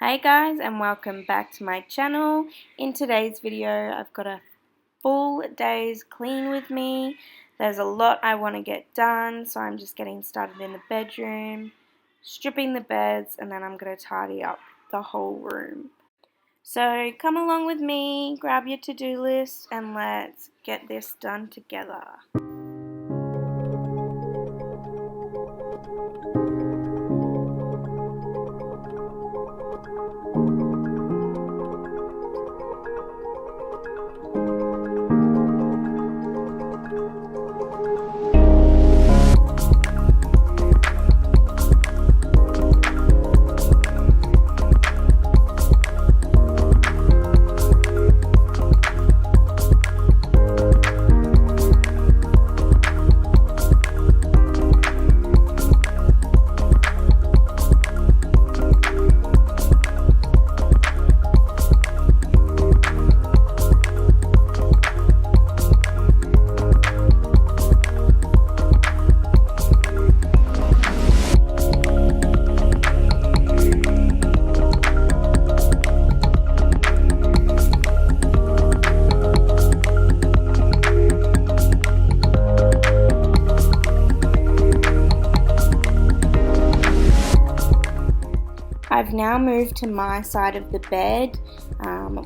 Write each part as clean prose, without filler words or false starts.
Hi guys, and welcome back to my channel. In today's video I've got a full day's clean with me. There's a lot I want to get done, so I'm just getting started in the bedroom, stripping the beds, and then I'm going to tidy up the whole room. So come along with me, grab your to-do list, and let's get this done together. I've now moved to my side of the bed.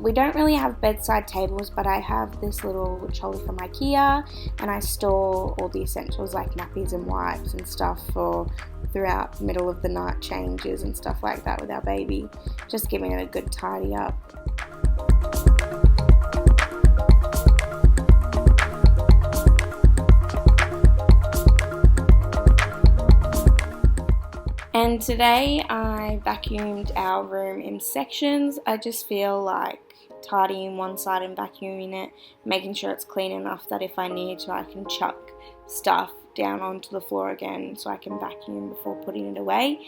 We don't really have bedside tables, but I have this little trolley from IKEA, and I store all the essentials like nappies and wipes and stuff for throughout the middle of the night changes and stuff like that with our baby, just giving it a good tidy up. And today I vacuumed our room in sections. I just feel like tidying one side and vacuuming it, making sure it's clean enough that if I need to I can chuck stuff down onto the floor again so I can vacuum before putting it away.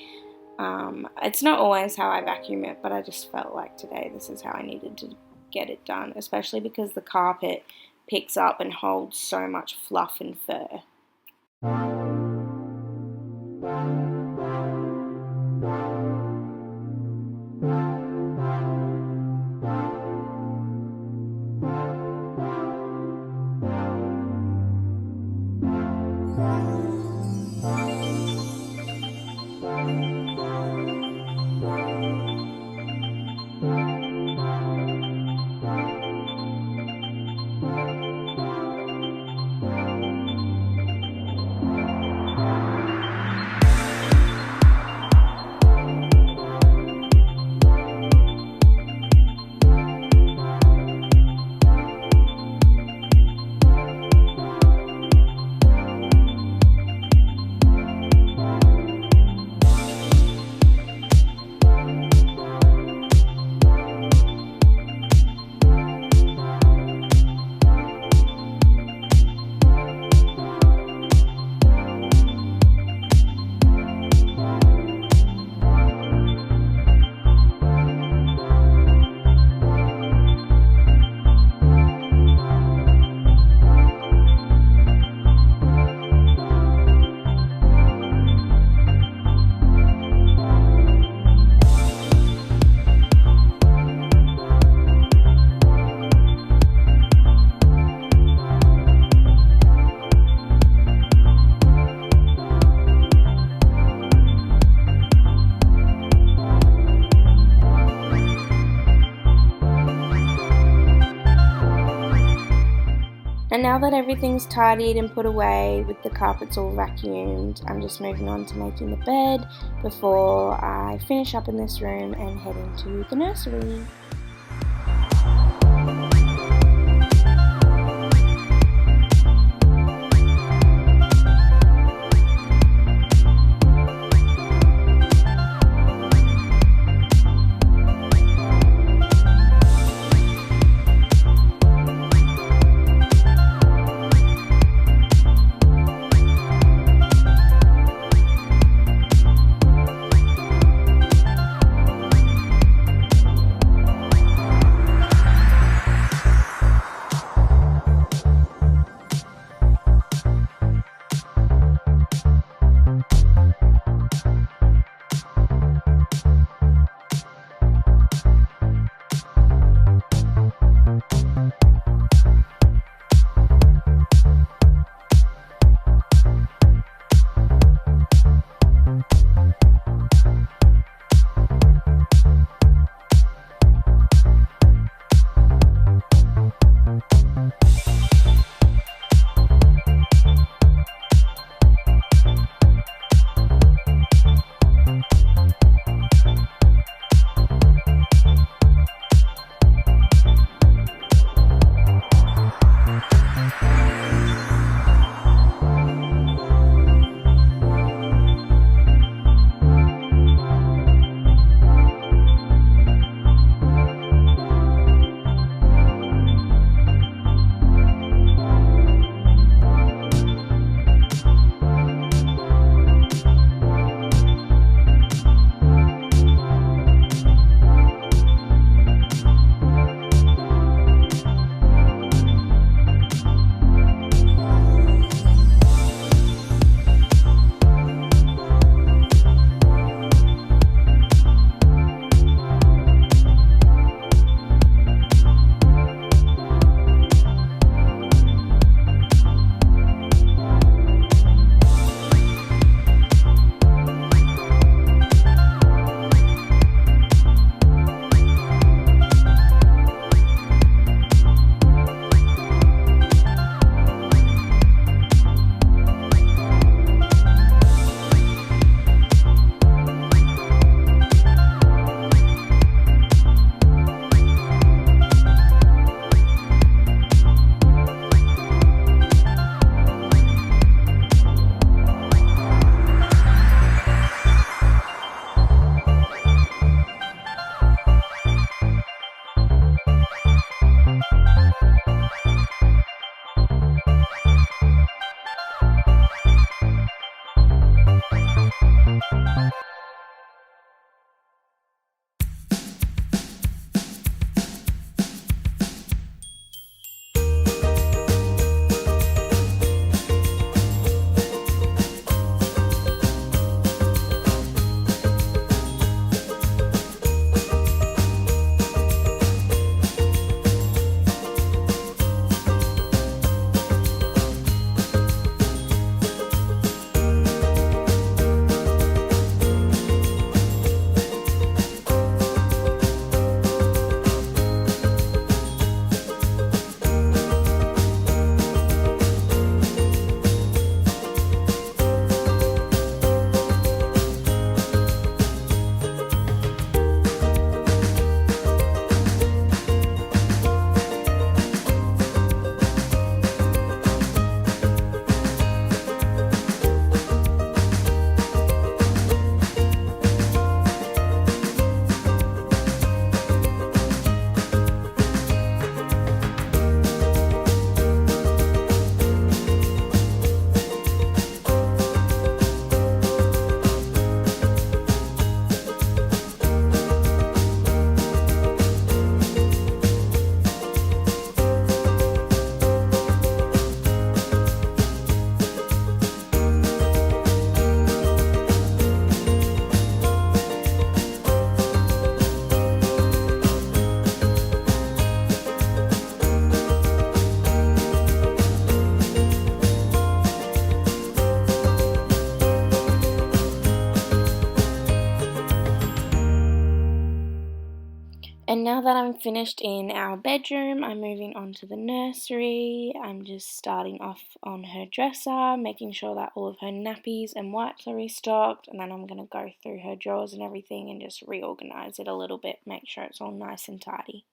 It's not always how I vacuum it, but I just felt like today this is how I needed to get it done, especially because the carpet picks up and holds so much fluff and fur. And now that everything's tidied and put away with the carpets all vacuumed, I'm just moving on to making the bed before I finish up in this room and head into the nursery. And now that I'm finished in our bedroom, I'm moving on to the nursery. I'm just starting off on her dresser, making sure that all of her nappies and wipes are restocked, and then I'm going to go through her drawers and everything and just reorganize it a little bit, make sure it's all nice and tidy.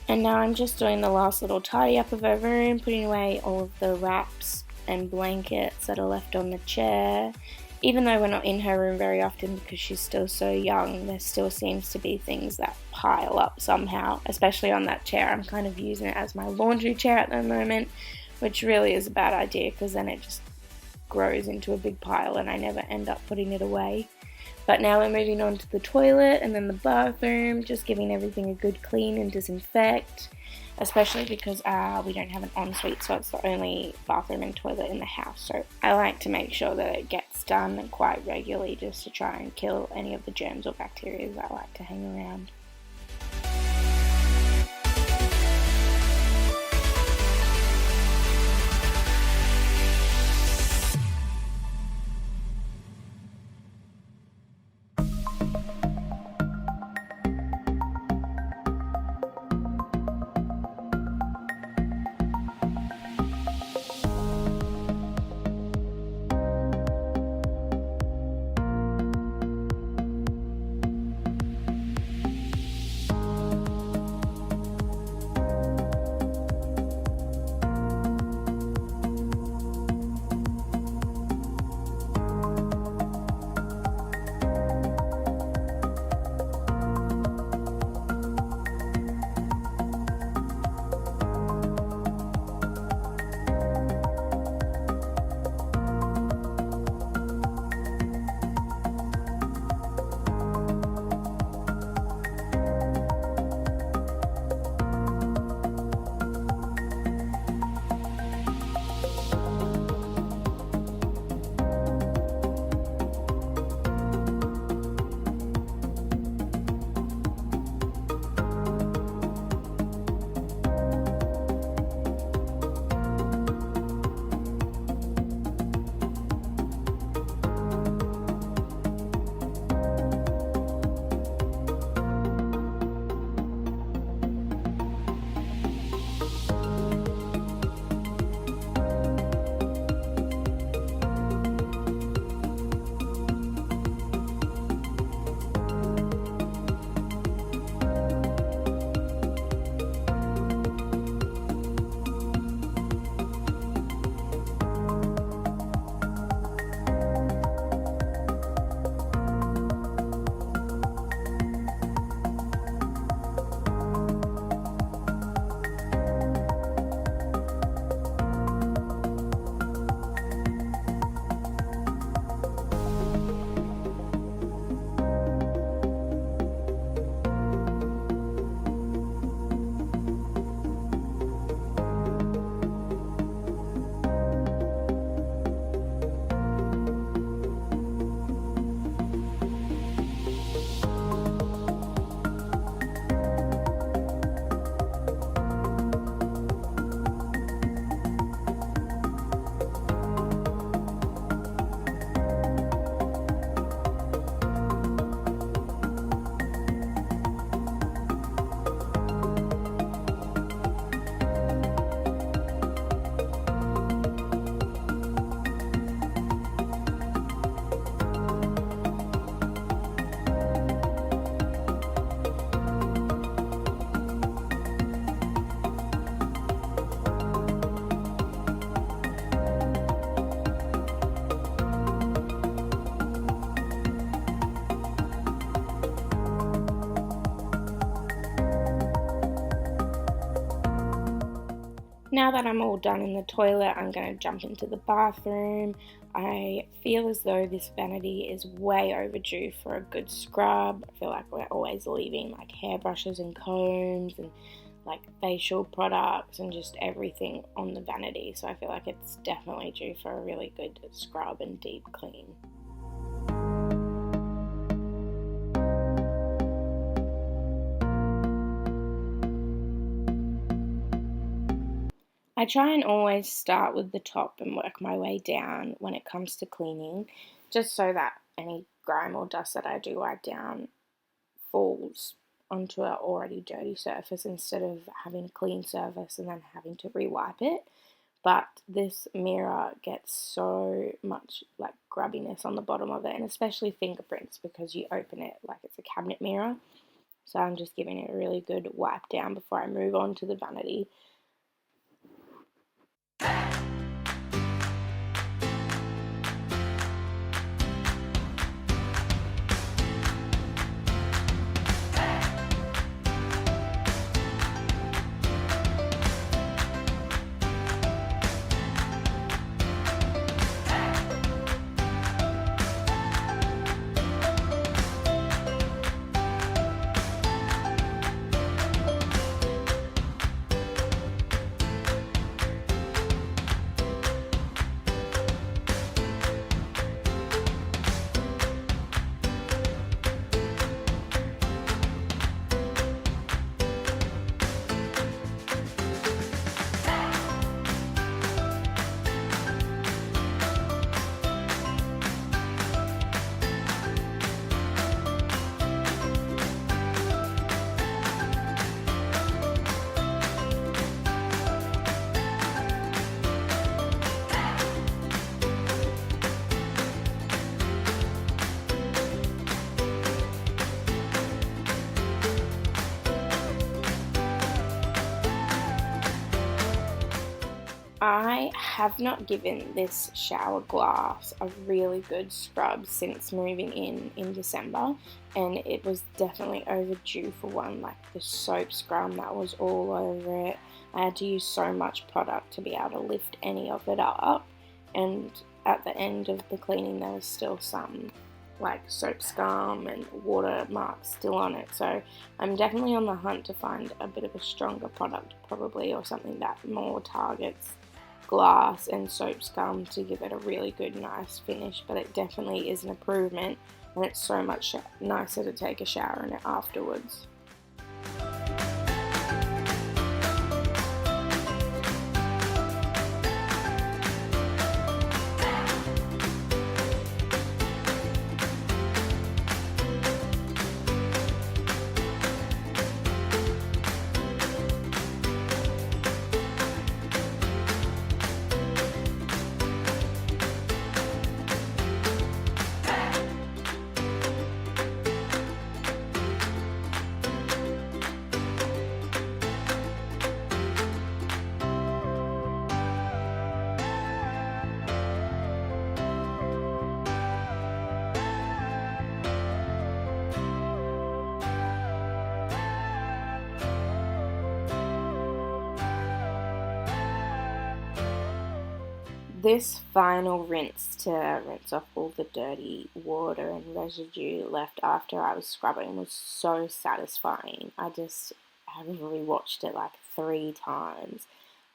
And now I'm just doing the last little tidy up of her room, putting away all of the wraps and blankets that are left on the chair. Even though we're not in her room very often because she's still so young, there still seems to be things that pile up somehow, especially on that chair. I'm kind of using it as my laundry chair at the moment, which really is a bad idea because then it just grows into a big pile and I never end up putting it away. But now we're moving on to the toilet and then the bathroom, just giving everything a good clean and disinfect, especially because we don't have an ensuite, so it's the only bathroom and toilet in the house. So I like to make sure that it gets done quite regularly just to try and kill any of the germs or bacteria that like to hang around. Now that I'm all done in the toilet, I'm going to jump into the bathroom. I feel as though this vanity is way overdue for a good scrub. I feel like we're always leaving like hairbrushes and combs and like facial products and just everything on the vanity. So I feel like it's definitely due for a really good scrub and deep clean. I try and always start with the top and work my way down when it comes to cleaning, just so that any grime or dust that I do wipe down falls onto an already dirty surface instead of having a clean surface and then having to re-wipe it. But this mirror gets so much like grubbiness on the bottom of it, and especially fingerprints because you open it like it's a cabinet mirror. So I'm just giving it a really good wipe down before I move on to the vanity. I have not given this shower glass a really good scrub since moving in December, and it was definitely overdue for one. Like the soap scrum that was all over it. I had to use so much product to be able to lift any of it up, and at the end of the cleaning there was still some like soap scum and water marks still on it. So I'm definitely on the hunt to find a bit of a stronger product probably, or something that more targets glass and soap scum to give it a really good nice finish. But it definitely is an improvement, and it's so much nicer to take a shower in it afterwards. This final rinse to rinse off all the dirty water and residue left after I was scrubbing was so satisfying. I just have rewatched it like 3 times.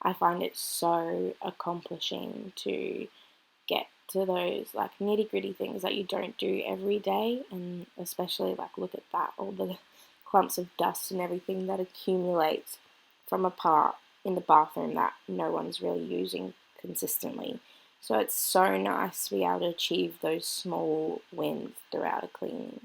I find it so accomplishing to get to those like nitty gritty things that you don't do every day, and especially like look at that, all the clumps of dust and everything that accumulates from a part in the bathroom that no one's really using consistently. So it's so nice to be able to achieve those small wins throughout a cleaning.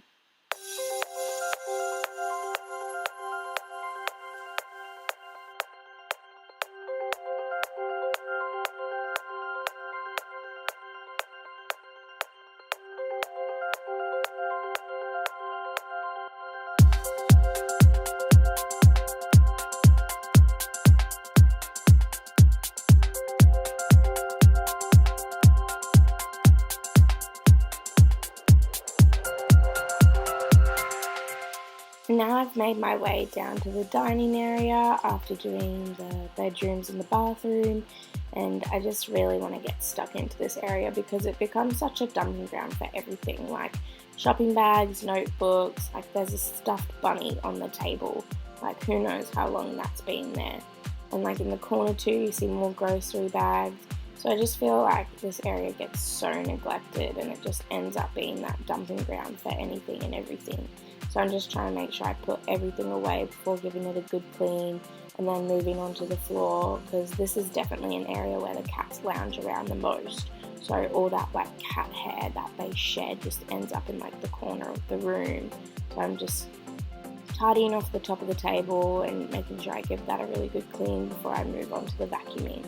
I've made my way down to the dining area after doing the bedrooms and the bathroom, and I just really want to get stuck into this area because it becomes such a dumping ground for everything, like shopping bags, notebooks, like there's a stuffed bunny on the table, like who knows how long that's been there. And like in the corner too, you see more grocery bags. So I just feel like this area gets so neglected and it just ends up being that dumping ground for anything and everything. So I'm just trying to make sure I put everything away before giving it a good clean and then moving onto the floor, because this is definitely an area where the cats lounge around the most. So all that like cat hair that they shed just ends up in like the corner of the room. So I'm just tidying off the top of the table and making sure I give that a really good clean before I move on to the vacuuming.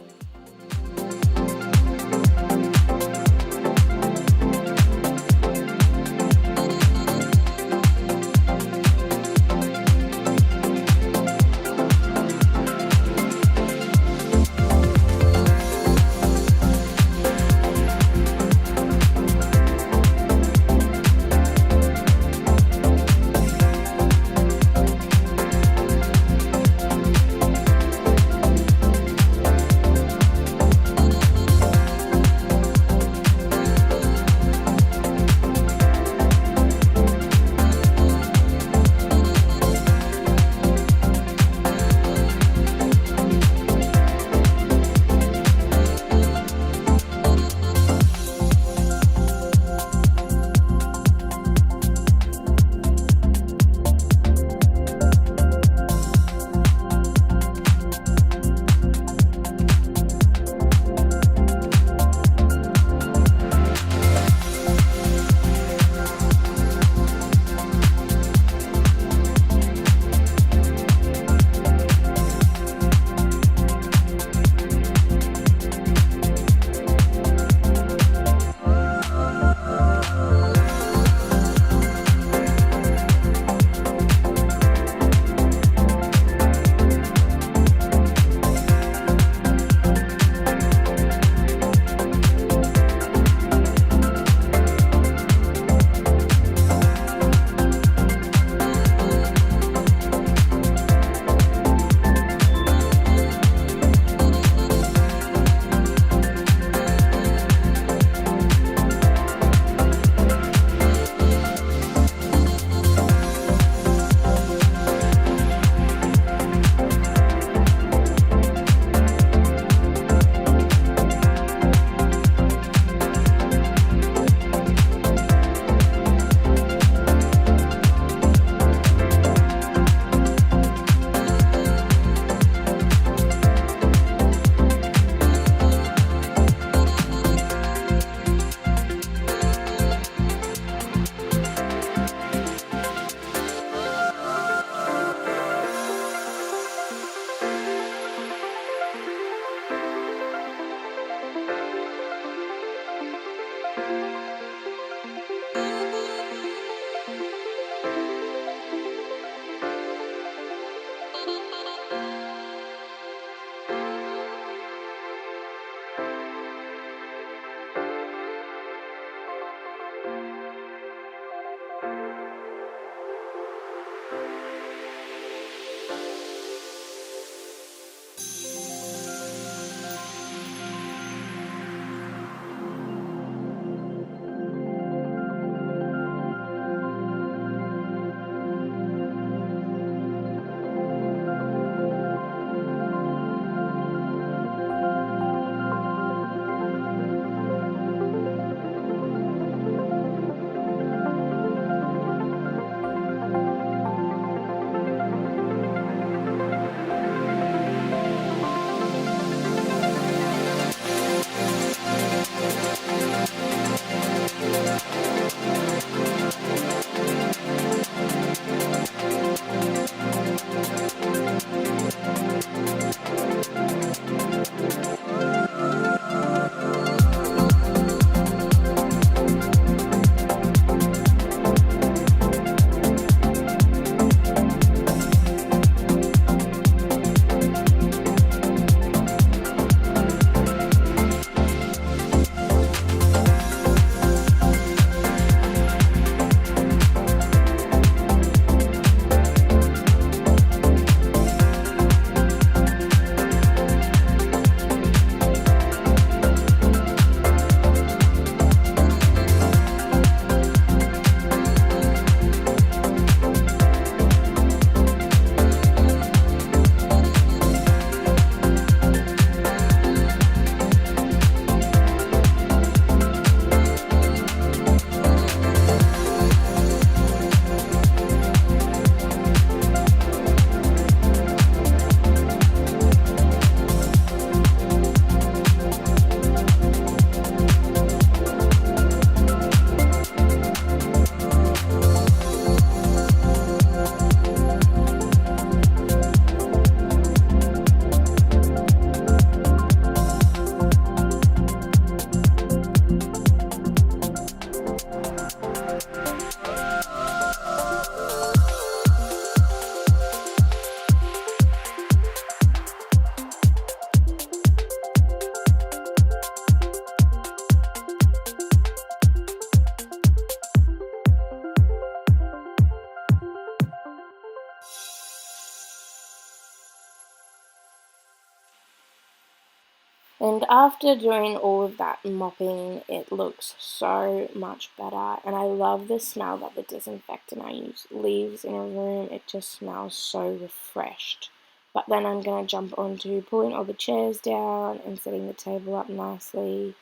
And after doing all of that mopping, it looks so much better. And I love the smell that the disinfectant I use leaves in a room. It just smells so refreshed. But then I'm going to jump onto pulling all the chairs down and setting the table up nicely.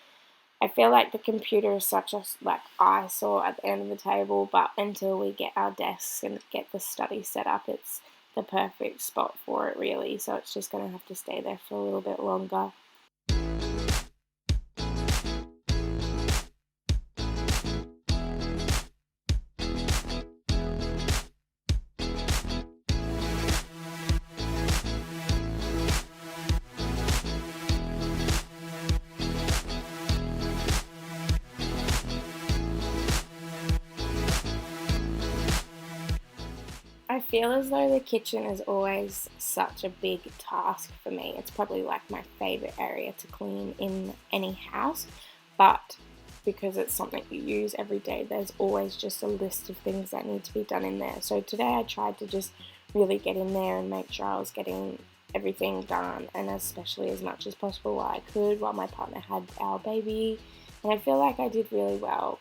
I feel like the computer is such a eyesore at the end of the table, but until we get our desks and get the study set up, it's the perfect spot for it really. So it's just going to have to stay there for a little bit longer. I feel as though the kitchen is always such a big task for me. It's probably like my favorite area to clean in any house, but because it's something you use every day, there's always just a list of things that need to be done in there. So today I tried to just really get in there and make sure I was getting everything done, and especially as much as possible while I could while my partner had our baby, and I feel like I did really well.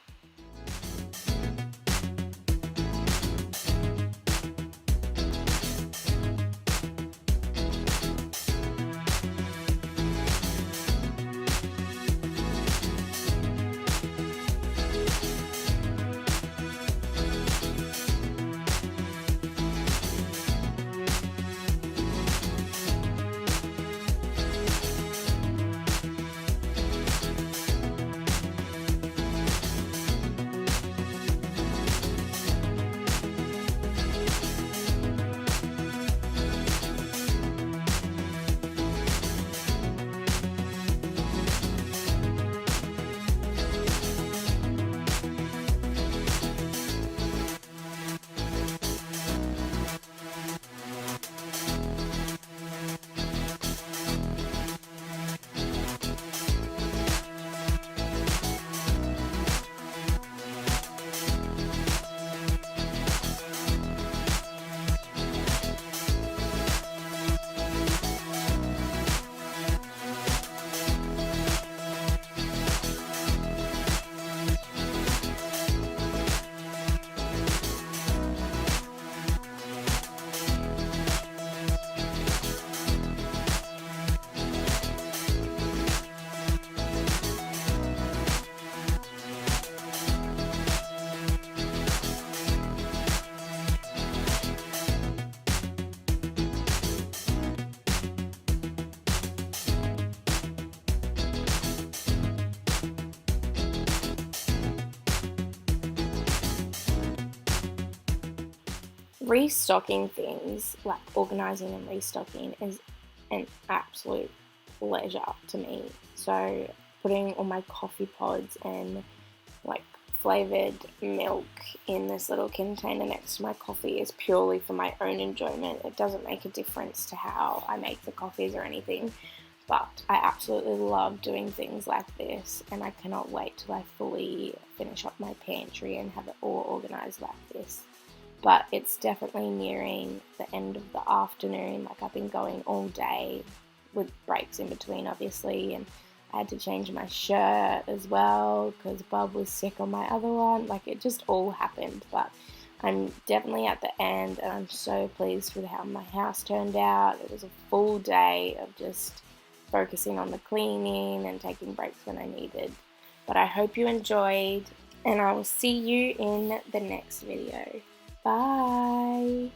Restocking things, like organising and restocking, is an absolute pleasure to me. So putting all my coffee pods and like flavoured milk in this little container next to my coffee is purely for my own enjoyment. It doesn't make a difference to how I make the coffees or anything, but I absolutely love doing things like this, and I cannot wait till I fully finish up my pantry and have it all organised like this. But it's definitely nearing the end of the afternoon. Like, I've been going all day with breaks in between, obviously, and I had to change my shirt as well because Bob was sick on my other one. Like, it just all happened, but I'm definitely at the end, and I'm so pleased with how my house turned out. It was a full day of just focusing on the cleaning and taking breaks when I needed. But I hope you enjoyed, and I will see you in the next video. Bye!